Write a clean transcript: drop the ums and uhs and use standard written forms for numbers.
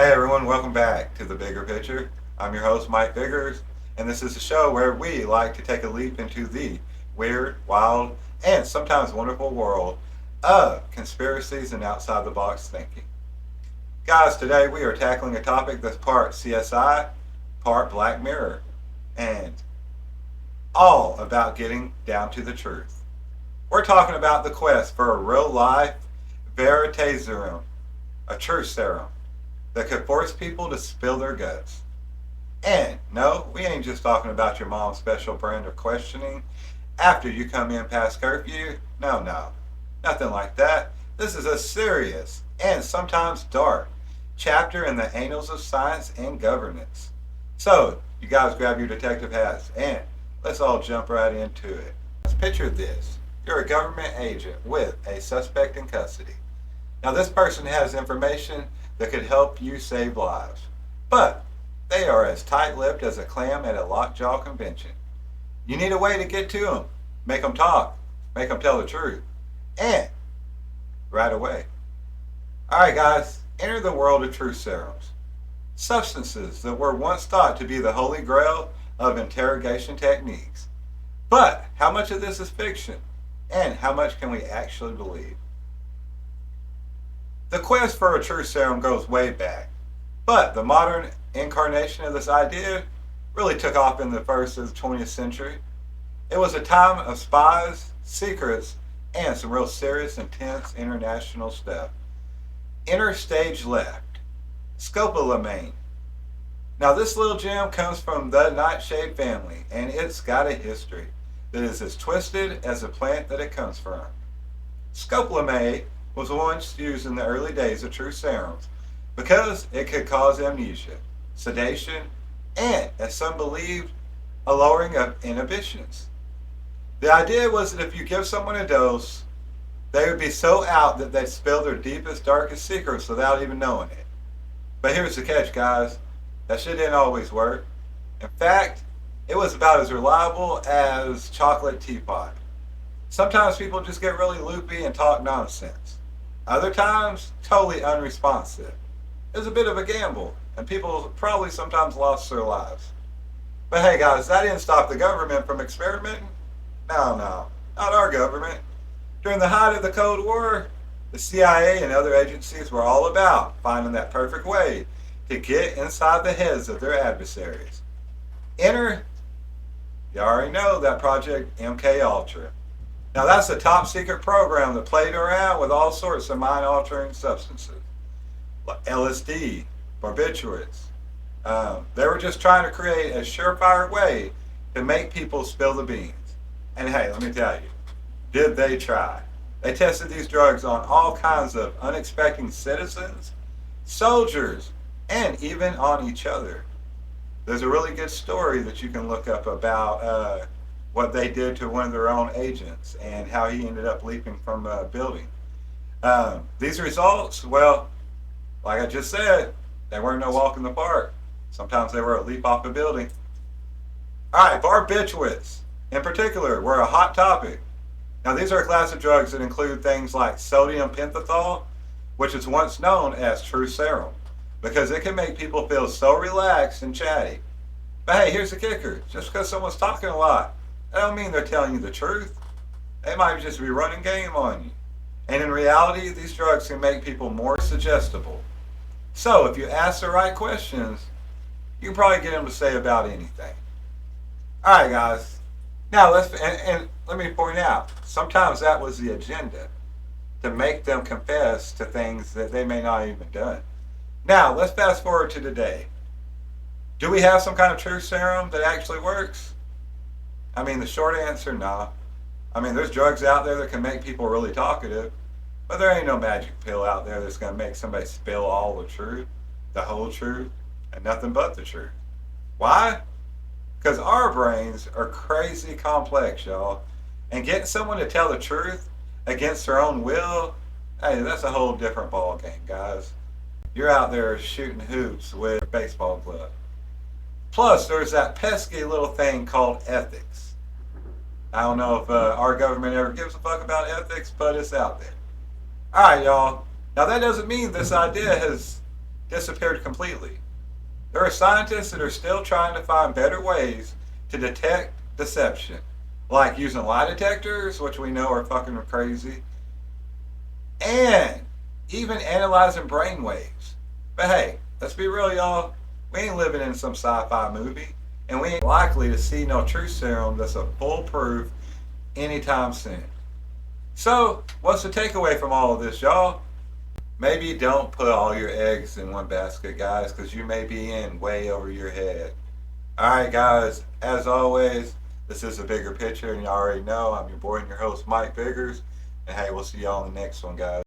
Hey everyone, welcome back to The Bigger Picture. I'm your host, Mike Biggers, and this is a show where we like to take a leap into the weird, wild, and sometimes wonderful world of conspiracies and outside the box thinking. Guys, today we are tackling a topic that's part CSI, part Black Mirror, and all about getting down to the truth. We're talking about the quest for a real life verite serum, a truth serum that could force people to spill their guts. And no, we ain't just talking about your mom's special brand of questioning after you come in past curfew. No, nothing like that. This is a serious and sometimes dark chapter in the annals of science and governance. So, you guys grab your detective hats and let's all jump right into it. Let's picture this. You're a government agent with a suspect in custody. Now, this person has information that could help you save lives, but they are as tight-lipped as a clam at a lockjaw convention. You need a way to get to them, make them talk, make them tell the truth, and right away. Alright guys, enter the world of truth serums. Substances that were once thought to be the holy grail of interrogation techniques. But how much of this is fiction? And how much can we actually believe? The quest for a truth serum goes way back, but the modern incarnation of this idea really took off in the first of the 20th century. It was a time of spies, secrets, and some real serious, intense international stuff. Enter stage left, Scopolamine. Now this little gem comes from the nightshade family, and it's got a history that is as twisted as the plant that it comes from. Scopolamine was once used in the early days of truth serums because it could cause amnesia, sedation, and, as some believed, a lowering of inhibitions. The idea was that if you give someone a dose, they would be so out that they'd spill their deepest, darkest secrets without even knowing it. But here's the catch, guys. That shit didn't always work. In fact, it was about as reliable as chocolate teapot. Sometimes people just get really loopy and talk nonsense. Other times, totally unresponsive. It was a bit of a gamble, and people probably sometimes lost their lives. But hey guys, that didn't stop the government from experimenting. No, not our government. During the height of the Cold War, the CIA and other agencies were all about finding that perfect way to get inside the heads of their adversaries. Enter, you already know, that Project MK Ultra. Now that's a top secret program that played around with all sorts of mind altering substances, like LSD, barbiturates. They were just trying to create a surefire way to make people spill the beans. And hey, let me tell you, did they try? They tested these drugs on all kinds of unexpected citizens, soldiers, and even on each other. There's a really good story that you can look up about what they did to one of their own agents and how he ended up leaping from a building. These results, well, like I just said, they weren't no walk in the park. Sometimes they were a leap off a building. Alright, barbiturates in particular were a hot topic. Now these are a class of drugs that include things like sodium pentothal, which is once known as true serum, because it can make people feel so relaxed and chatty. But hey, here's the kicker. Just because someone's talking a lot, that don't mean they're telling you the truth. They might just be running game on you. And in reality, these drugs can make people more suggestible. So if you ask the right questions, you can probably get them to say about anything. Alright guys, now and let me point out, sometimes that was the agenda, to make them confess to things that they may not even done. Now let's fast forward to today. Do we have some kind of truth serum that actually works? I mean, the short answer, no. I mean, there's drugs out there that can make people really talkative, but there ain't no magic pill out there that's going to make somebody spill all the truth, the whole truth, and nothing but the truth. Why? Because our brains are crazy complex, y'all. And getting someone to tell the truth against their own will, hey, that's a whole different ball game, guys. You're out there shooting hoops with a baseball glove. Plus, there's that pesky little thing called ethics. I don't know if our government ever gives a fuck about ethics, but it's out there. Alright, y'all. Now, that doesn't mean this idea has disappeared completely. There are scientists that are still trying to find better ways to detect deception, like using lie detectors, which we know are fucking crazy, and even analyzing brain waves. But hey, let's be real, y'all. We ain't living in some sci-fi movie, and we ain't likely to see no true serum that's a foolproof anytime soon. So, what's the takeaway from all of this, y'all? Maybe don't put all your eggs in one basket, guys, because you may be in way over your head. Alright, guys, as always, this is a bigger picture, and you already know I'm your boy and your host, Mike Biggers. And hey, we'll see y'all in the next one, guys.